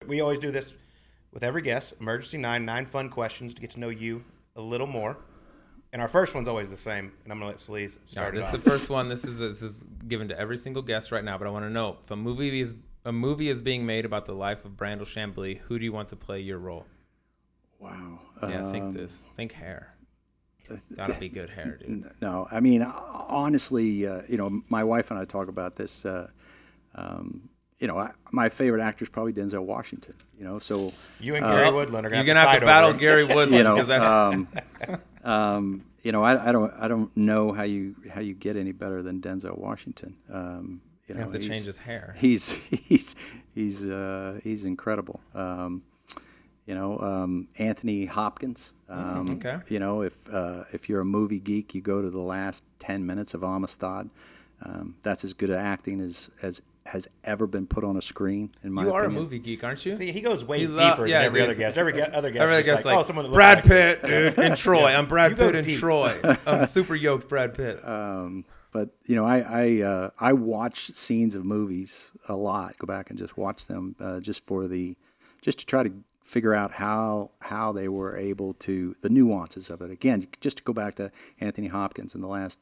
We always do this with every guest. Emergency 9 fun questions to get to know you a little more. And our first one's always the same, and I'm going to let Sleaze start it off. This is the first one. This is given to every single guest right now, but I want to know, if a movie is being made about the life of Brandel Chambly, who do you want to play your role? Wow. Yeah, think hair. Gotta be good hair, dude. No, I mean, honestly, my wife and I talk about this. My favorite actor is probably Denzel Washington. So you and Gary Woodland are going to have to battle Gary Woodland because that's. I don't know how you get any better than Denzel Washington. He's have to change his hair. He's incredible. Anthony Hopkins. Okay. If you're a movie geek, you go to the last 10 minutes of Amistad. That's as good at acting as has ever been put on a screen, in my opinion. You are a movie geek, aren't you? See, he goes way deeper than every other guest. Every other guest is like, someone that looks Brad like Pitt, dude, in Troy. I'm Brad Pitt in deep. Troy. I'm super yoked Brad Pitt. But I watch scenes of movies a lot. Go back and just watch them just to try to figure out how they were able to, the nuances of it. Again, just to go back to Anthony Hopkins in the last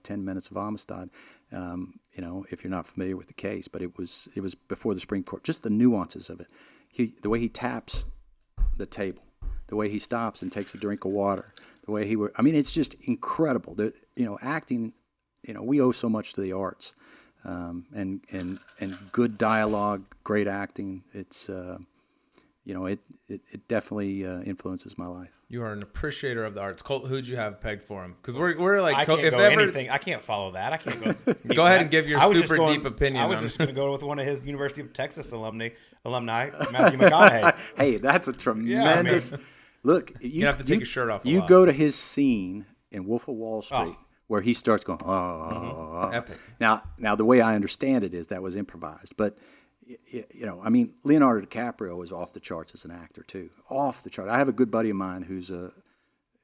10 minutes of Amistad. If you're not familiar with the case, but it was before the Supreme Court. Just the nuances of it. The way he taps the table, the way he stops and takes a drink of water, the way it's just incredible. Acting. We owe so much to the arts, and good dialogue, great acting. It's it definitely influences my life. You are an appreciator of the arts. Colt, who'd you have pegged for him? Because we're like, I can't go anything. I can't follow that. I can't go. Go ahead and give your super deep opinion. I was just going to go with one of his University of Texas alumni, Matthew McConaughey. Hey, that's a tremendous. Look, you have to take your shirt off. You go to his scene in Wolf of Wall Street. Where he starts going, Epic. Now the way I understand it is that was improvised, but Leonardo DiCaprio is off the charts as an actor too, off the chart. I have a good buddy of mine who's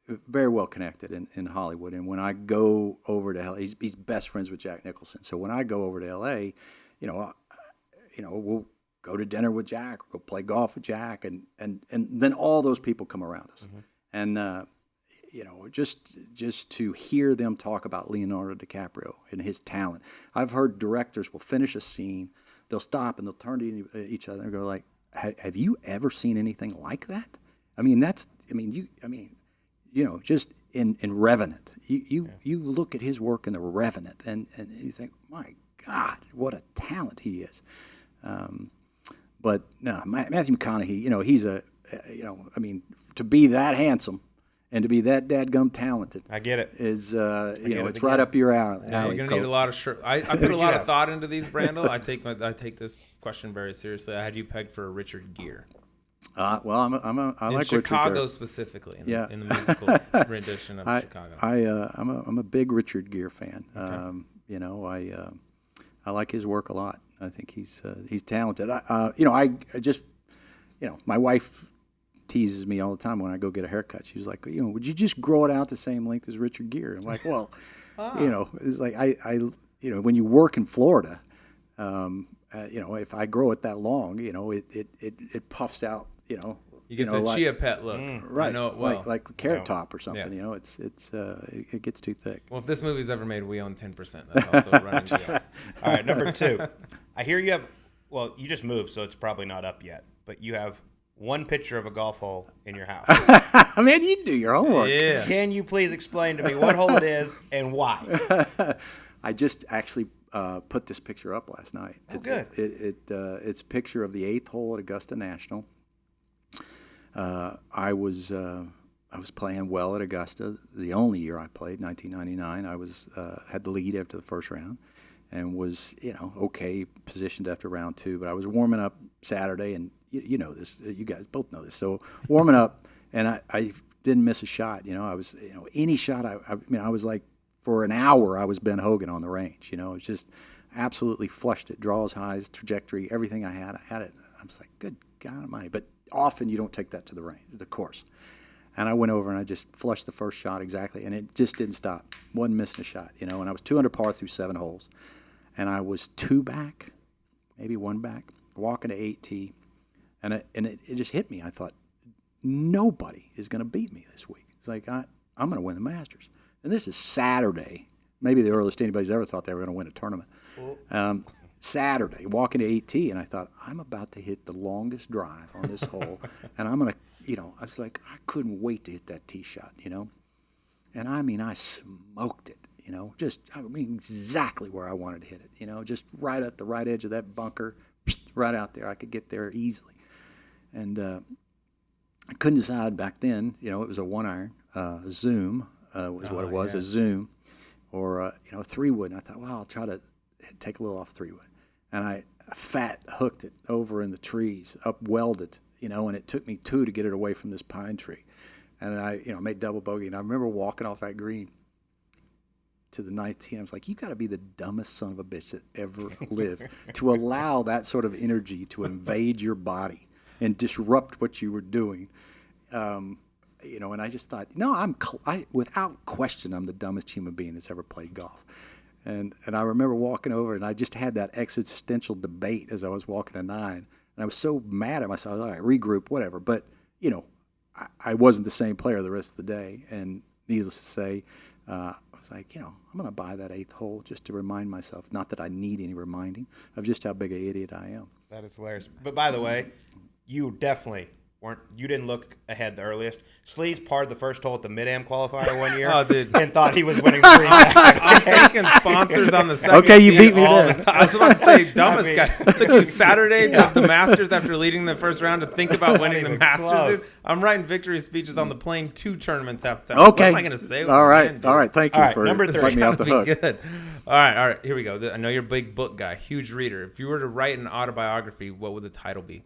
very well connected in Hollywood, and when I go over to LA, he's best friends with Jack Nicholson. So when I go over to LA, we'll go to dinner with Jack, or go play golf with Jack, and then all those people come around us, and. Just to hear them talk about Leonardo DiCaprio and his talent. I've heard directors will finish a scene, they'll stop and they'll turn to each other and go like, "Have you ever seen anything like that?" Just in Revenant, you look at his work in The Revenant and you think, my God, what a talent he is. But no, Matthew McConaughey, he's to be that handsome. And to be that dadgum talented, I get it. Is it's right up your alley. Yeah, you're gonna need a lot of shirt. I put a lot of thought into these, Brandel. I take this question very seriously. I had you pegged for Richard Gere. I like Chicago Richard Gere. Specifically. In the musical rendition of Chicago. I'm a big Richard Gere fan. Okay. I like his work a lot. I think he's talented. My wife teases me all the time when I go get a haircut. She's like, would you just grow it out the same length as Richard Gere? I'm like, well, it's like I when you work in Florida, if I grow it that long, it puffs out, You get the Chia Pet look. Right. I know it well. Like Carrot Top or something, Yeah. it gets too thick. Well, if this movie's ever made, we own 10%. That's also running deal. All right, number 2. I hear you have, you just moved, so it's probably not up yet, but you have one picture of a golf hole in your house. Man, you do your homework. Yeah. Can you please explain to me what hole it is and why? I just actually put this picture up last night. Good. It's a picture of the 8th hole at Augusta National. I was playing well at Augusta. The only year I played, 1999, I had the lead after the first round, and was okay positioned after round 2. But I was warming up Saturday, and you know this. You guys both know this. So warming up, and I didn't miss a shot. I was any shot. I was like, for an hour I was Ben Hogan on the range. It was just absolutely flushed it, draws, highs, trajectory, everything I had it. I was like, good God Almighty! But often you don't take that to the course. And I went over and I just flushed the first shot exactly, and it just didn't stop. Wasn't missing a shot, And I was 2 under par through 7 holes, and I was 2 back, maybe 1 back, walking to 8 tee, And it just hit me. I thought, nobody is going to beat me this week. It's like, I'm going to win the Masters. And this is Saturday, maybe the earliest anybody's ever thought they were going to win a tournament. Saturday, walking to 8T, and I thought, I'm about to hit the longest drive on this hole, and I'm going to, I was like, I couldn't wait to hit that tee shot, And I smoked it, exactly where I wanted to hit it, just right at the right edge of that bunker, right out there. I could get there easily. And I couldn't decide back then, it was a 1-iron, Zoom was what it was, a Zoom, or, a 3-wood. And I thought, well, I'll try to take a little off 3-wood. And I fat hooked it over in the trees, up welded, and it took me 2 to get it away from this pine tree. And I, made double bogey. And I remember walking off that green to the 19th. I was like, you got to be the dumbest son of a bitch that ever lived to allow that sort of energy to invade your body and disrupt what you were doing. And I just thought, no, without question, I'm the dumbest human being that's ever played golf. And I remember walking over, and I just had that existential debate as I was walking a 9. And I was so mad at myself. All right, regroup, whatever. But, I wasn't the same player the rest of the day. And needless to say, I was like, I'm going to buy that 8th hole just to remind myself, not that I need any reminding, of just how big an idiot I am. That is hilarious. But by the way, you definitely you didn't look ahead the earliest. Sleaze parred the first hole at the Mid-Am qualifier one year and thought he was winning the green bag. I'm taking sponsors on the second. Okay, you beat me all there. the time. I was about to say, dumbest guy. It took you Saturday, the Masters, after leading the first round, to think about winning the Masters. Dude. I'm writing victory speeches on the playing 2 tournaments after that. Okay. What am I going to say? All right. Thank you for number 3. letting me off the hook. Good. All right. Here we go. I know you're a big book guy, huge reader. If you were to write an autobiography, what would the title be?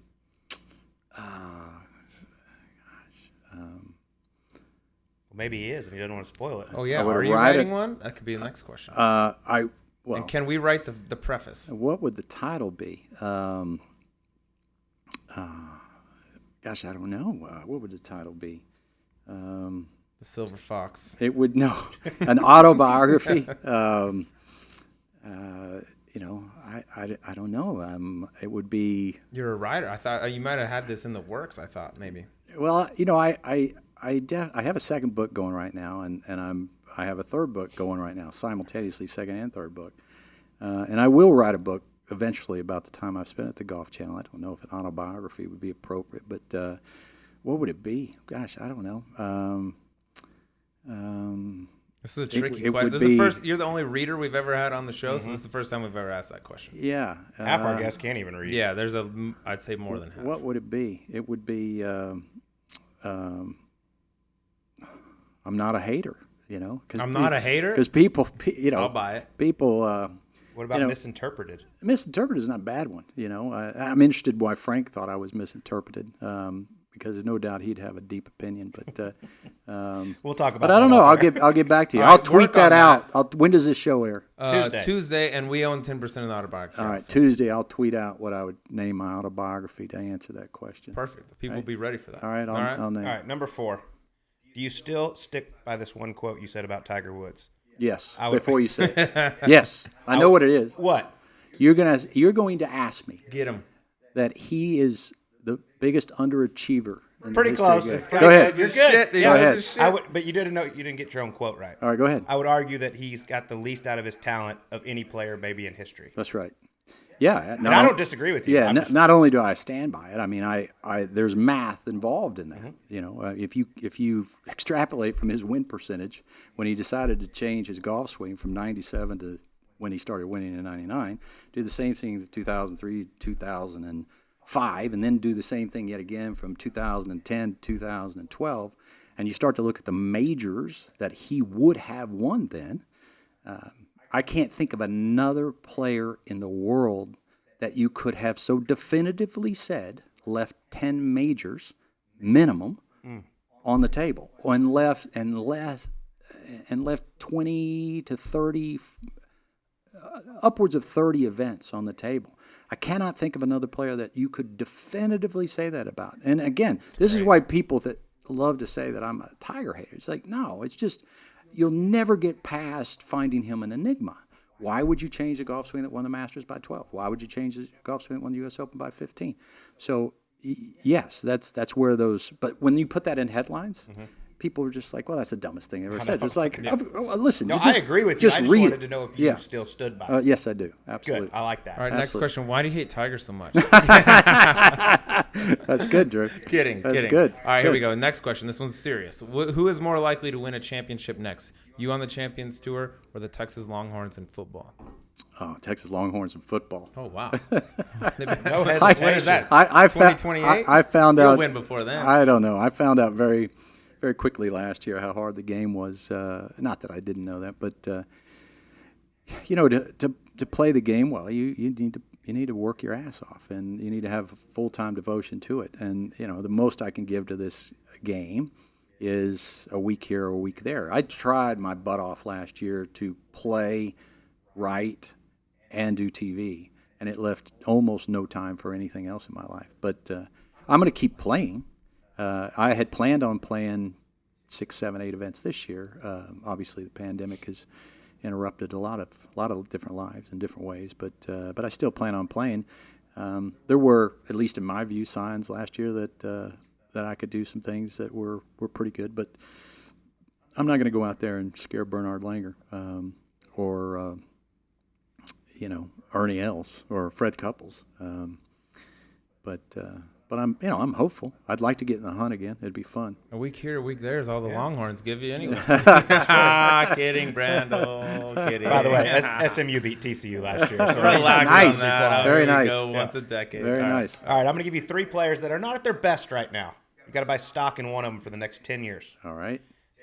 Maybe he is, and he doesn't want to spoil it. Oh, yeah. Are you writing one? That could be the next question. And can we write the preface? What would the title be? Gosh, I don't know. What would the title be? The Silver Fox. It would, an autobiography. I don't know. It would be. You're a writer. I thought you might have had this in the works. I thought maybe. Well, I have a second book going right now, and I have a third book going right now, simultaneously, second and third book. And I will write a book eventually about the time I've spent at the Golf Channel. I don't know if an autobiography would be appropriate, but what would it be? Gosh, I don't know. This is a tricky question. This is the first. You're the only reader we've ever had on the show, so this is the first time we've ever asked that question. Yeah. Half our guests can't even read. Yeah, I'd say more than half. What would it be? It would be, I'm not a hater, I'm not a hater? Because people, I'll buy it. People. What about misinterpreted? Misinterpreted is not a bad one, I'm interested why Frank thought I was misinterpreted, because no doubt he'd have a deep opinion. But we'll talk about. But I don't know. I'll get back to you. I'll tweet that out. When does this show air? Tuesday, and we own 10% of the autobiography. All right, so. Tuesday. I'll tweet out what I would name my autobiography to answer that question. Perfect. People will be ready for that. All right. All right. Number 4. Do you still stick by this one quote you said about Tiger Woods? Yes. Before you say it. Yes. I know what it is. What? You're going to ask me. Get him. That he is the biggest underachiever. Pretty close. Go ahead. You're good. Go ahead. But you didn't get your own quote right. All right, go ahead. I would argue that he's got the least out of his talent of any player maybe in history. That's right. Yeah, no, and I don't disagree with you. Yeah, not only do I stand by it, I mean, I there's math involved in that. Mm-hmm. If you extrapolate from his win percentage when he decided to change his golf swing from 97 to when he started winning in 99, do the same thing in 2003, 2005, and then do the same thing yet again from 2010 to 2012, and you start to look at the majors that he would have won then. I can't think of another player in the world that you could have so definitively said left 10 majors minimum on the table, and left 20 to 30, upwards of 30 events on the table. I cannot think of another player that you could definitively say that about. And again, this is why people that love to say that I'm a Tiger hater. It's like, no, it's just. You'll never get past finding him an enigma. Why would you change the golf swing that won the Masters by 12? Why would you change the golf swing that won the U.S. Open by 15? So, yes, that's where those. But when you put that in headlines, people were just like, "Well, that's the dumbest thing I ever said." It's like, listen, No, you just, I agree with you. just I just read wanted it. to know if you still stood by it. Yes, I do. Absolutely. Good. I like that. All right, next question. Why do you hate Tiger so much? That's good, Drew. Kidding. Good. All right, here we go. Next question. This one's serious. Who is more likely to win a championship next? You on the Champions Tour or the Texas Longhorns in football? Oh, Texas Longhorns in football. Oh, wow. No hesitation. When is that? I 2028? I found You'll out. win before then. I don't know. I found out very, very quickly last year how hard the game was. Not that I didn't know that, but to play the game well, you need to work your ass off, and you need to have full-time devotion to it. And the most I can give to this game is a week here or a week there. I tried my butt off last year to play, write, and do TV, and it left almost no time for anything else in my life. But I'm going to keep playing. I had planned on playing 6, 7, 8 events this year. Obviously, the pandemic has interrupted a lot of different lives in different ways, but I still plan on playing. There were, at least in my view, signs last year that I could do some things that were pretty good, but I'm not going to go out there and scare Bernhard Langer or Ernie Els or Fred Couples. But I'm hopeful. I'd like to get in the hunt again. It'd be fun. A week here, a week there is all the Longhorns give you anyway. Kidding, Brando. Kidding. By the way, SMU beat TCU last year. So relax nice. on that. Very There we nice. go, once a decade. Very All right. nice. All right, I'm going to give you 3 players that are not at their best right now. You got to buy stock in one of them for the next 10 years. All right.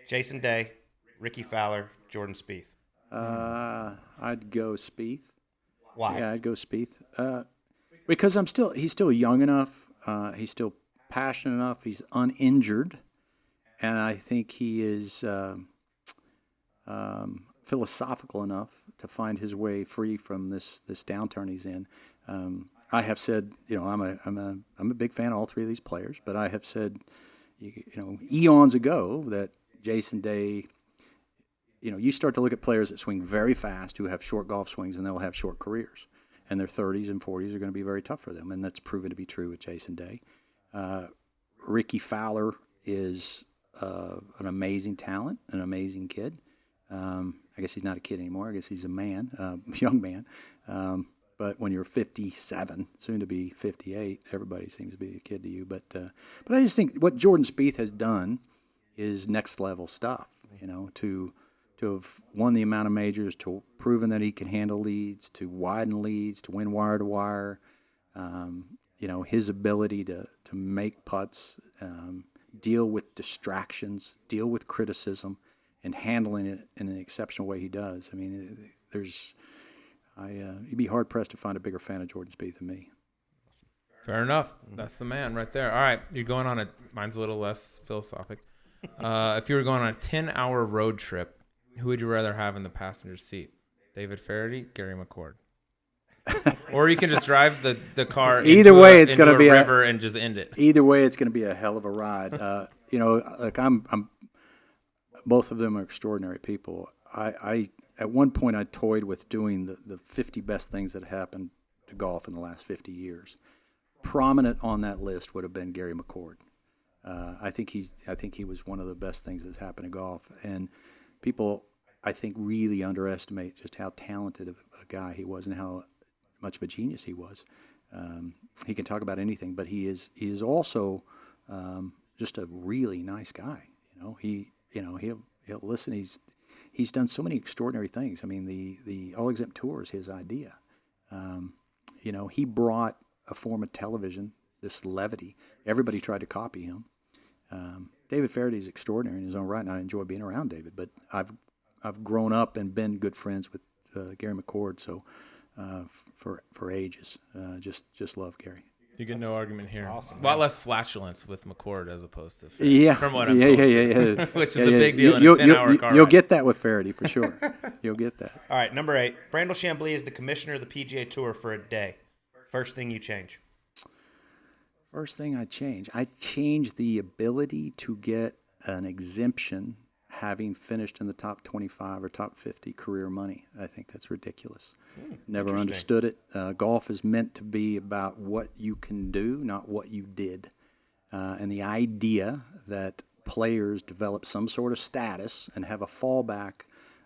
Jason Day, Ricky Fowler, Jordan Spieth. I'd go Spieth. Why? Yeah, I'd go Spieth. Because he's still young enough. He's still passionate enough. He's uninjured, and I think he is philosophical enough to find his way free from this downturn he's in. I have said, I'm a big fan of all 3 of these players, but I have said, eons ago that Jason Day. You start to look at players that swing very fast who have short golf swings, and they'll have short careers. And their 30s and 40s are going to be very tough for them, and that's proven to be true with Jason Day. Ricky Fowler is an amazing talent, an amazing kid. I guess he's not a kid anymore. I guess he's a man, young man. But when you're 57, soon to be 58, everybody seems to be a kid to you. But I just think what Jordan Spieth has done is next level stuff. To have won the amount of majors, to proven that he can handle leads, to widen leads, to win wire to wire, his ability to make putts, deal with distractions, deal with criticism, and handling it in an exceptional way he does. I mean, you'd be hard pressed to find a bigger fan of Jordan Spieth than me. Fair enough. That's the man right there. All right, you're going on mine's a little less philosophic. If you were going on a 10-hour road trip, who would you rather have in the passenger seat? David Feherty, Gary McCord. Or you can just drive the car either way, it's going to be a river and just end it. Either way, it's going to be a hell of a ride. I'm both of them are extraordinary people. I at one point I toyed with doing the 50 best things that happened to golf in the last 50 years. Prominent on that list would have been Gary McCord. I think he was one of the best things that's happened to golf, and people, I think, really underestimate just how talented of a guy he was and how much of a genius he was. He can talk about anything, but he is also just a really nice guy. He'll listen. He's done so many extraordinary things. I mean, the All Exempt Tour is his idea. He brought a form of television, this levity. Everybody tried to copy him. David Feherty is extraordinary in his own right, and I enjoy being around David. But I've grown up and been good friends with Gary McCord, so for ages, just love Gary. You get no argument here. Awesome, a lot less flatulence with McCord as opposed to Feherty, from what I'm told. Yeah. Which is a big deal in a 10-hour car You'll ride. get that with Feherty for sure. You'll get that. All right, number 8. Brandel Chambly is the commissioner of the PGA Tour for a day. First thing you change. First thing I change the ability to get an exemption having finished in the top 25 or top 50 career money. I think that's ridiculous. Never understood it. Golf is meant to be about what you can do, not what you did. And the idea that players develop some sort of status and have a fallback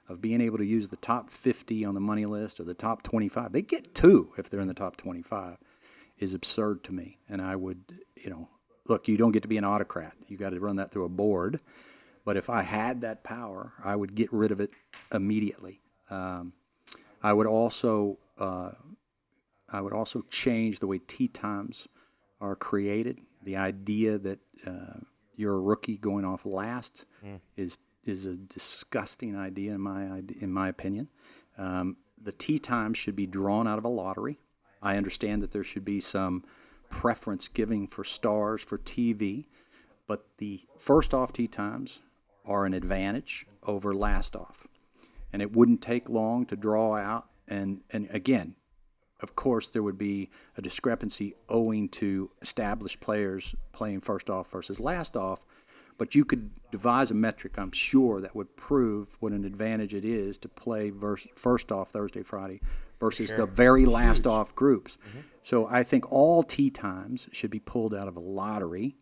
of being able to use the top 50 on the money list or the top 25, they get 2 if they're in the top 25, is absurd to me. And I would, look, you don't get to be an autocrat. You got to run that through a board. But if I had that power, I would get rid of it immediately. I would also change the way tee times are created. The idea that you're a rookie going off last is a disgusting idea in my opinion. The tee time should be drawn out of a lottery. I understand that there should be some preference giving for stars for TV, but the first off tee times are an advantage over last off. And it wouldn't take long to draw out. And again, of course, there would be a discrepancy owing to established players playing first off versus last off, but you could devise a metric, I'm sure, that would prove what an advantage it is to play first off Thursday, Friday versus the very last off groups. So I think all tee times should be pulled out of a lottery.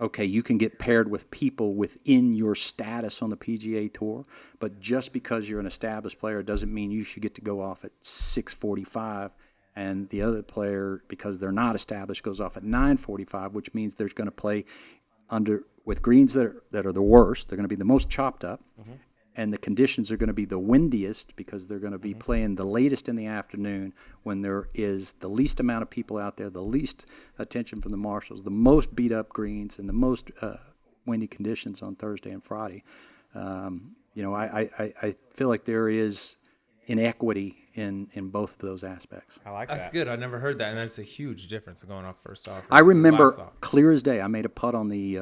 Okay, you can get paired with people within your status on the PGA Tour, but just because you're an established player doesn't mean you should get to go off at 6:45, and the other player, because they're not established, goes off at 9:45, which means they're going to play with greens that are the worst. They're going to be the most chopped up, and the conditions are going to be the windiest because they're going to be playing the latest in the afternoon when there is the least amount of people out there, the least attention from the marshals, the most beat-up greens, and the most windy conditions on Thursday and Friday. I feel like there is inequity in both of those aspects. I like that. That's good. I never heard that, and that's a huge difference going off first off. I remember clear as day. I made a putt on the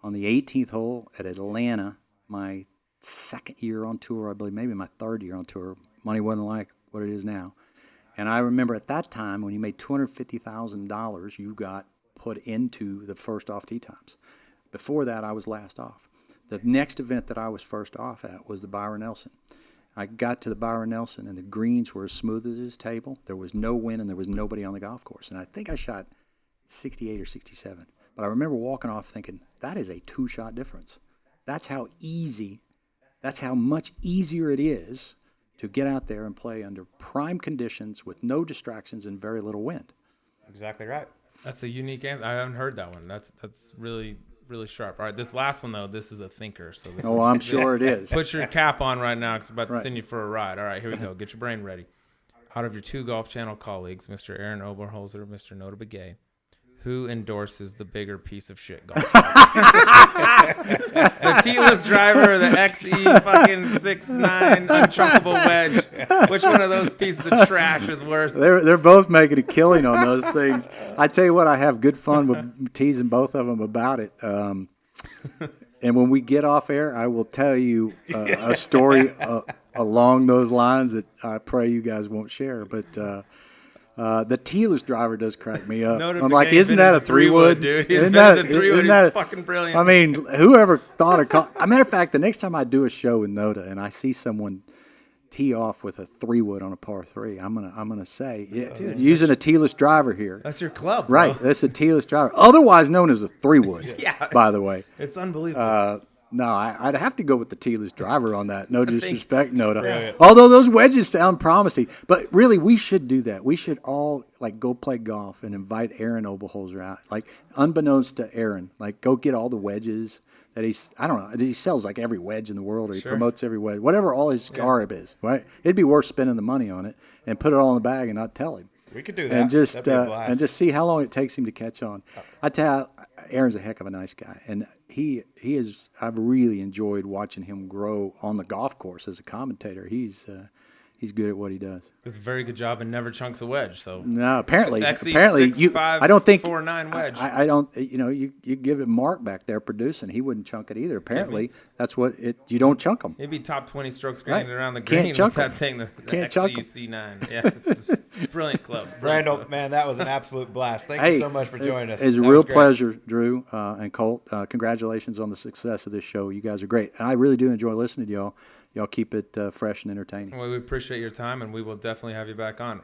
18th hole at Atlanta, my second year on tour, I believe, maybe my third year on tour. Money wasn't like what it is now. And I remember at that time when you made $250,000, you got put into the first off tee times. Before that, I was last off. The next event that I was first off at was the Byron Nelson. I got to the Byron Nelson, and the greens were as smooth as his table. There was no wind, and there was nobody on the golf course. And I think I shot 68 or 67. But I remember walking off thinking, that is a 2-shot difference. That's how much easier it is to get out there and play under prime conditions with no distractions and very little wind. Exactly right. That's a unique answer. I haven't heard that one. That's really, really sharp. All right, this last one, though, this is a thinker. So I'm sure it is. Put your cap on right now because I'm about to send you for a ride. All right, here we go. Get your brain ready. Out of your 2 Golf Channel colleagues, Mr. Aaron Oberholzer, Mr. Nota Begay, who endorses the bigger piece of shit golf? The T-less driver or the XE fucking 6'9" unchunkable wedge? Which one of those pieces of trash is worse? They're both making a killing on those things. I tell you what, I have good fun with teasing both of them about it. And when we get off air, I will tell you a story along those lines that I pray you guys won't share. But the T-less driver does crack me up. I'm like, isn't that a 3-wood? Dude, isn't that fucking brilliant? I mean, whoever thought of a matter of fact, the next time I do a show with Nota and I see someone tee off with a 3-wood on a par 3, I'm gonna say, using a T-less driver here. That's your club, right? Bro. That's a T-less driver, otherwise known as a 3-wood. Yeah, by the way, it's unbelievable. No, I'd have to go with the T-less driver on that. No disrespect, Nota. Yeah. Although those wedges sound promising. But really, we should do that. We should all, go play golf and invite Aaron Oberholzer out. Unbeknownst to Aaron, go get all the wedges that I don't know, he sells every wedge in the world, or he promotes every wedge. Whatever all his garb is, right? It'd be worth spending the money on it and put it all in the bag and not tell him. We could do that. And just see how long it takes him to catch on. I tell you, Aaron's a heck of a nice guy, and he is. I've really enjoyed watching him grow on the golf course as a commentator. He's he's good at what he does. Does a very good job and never chunks a wedge. So No, apparently XE6, I don't think 4.9 wedge. I don't. You give it Mark back there producing. He wouldn't chunk it either. Apparently, that's what it. You don't chunk them. Maybe top 20 strokes grinding Right. around the Can't green chunk with that 'em. thing, the Can't chunk 'em. XEC9. Yeah, it's a brilliant club. Randall, man, that was an absolute blast. Thank you so much for joining us. It's a That real was great. pleasure, Drew and Colt. Congratulations on the success of this show. You guys are great, and I really do enjoy listening to y'all. Y'all keep it fresh and entertaining. Well, we appreciate your time, and we will definitely have you back on.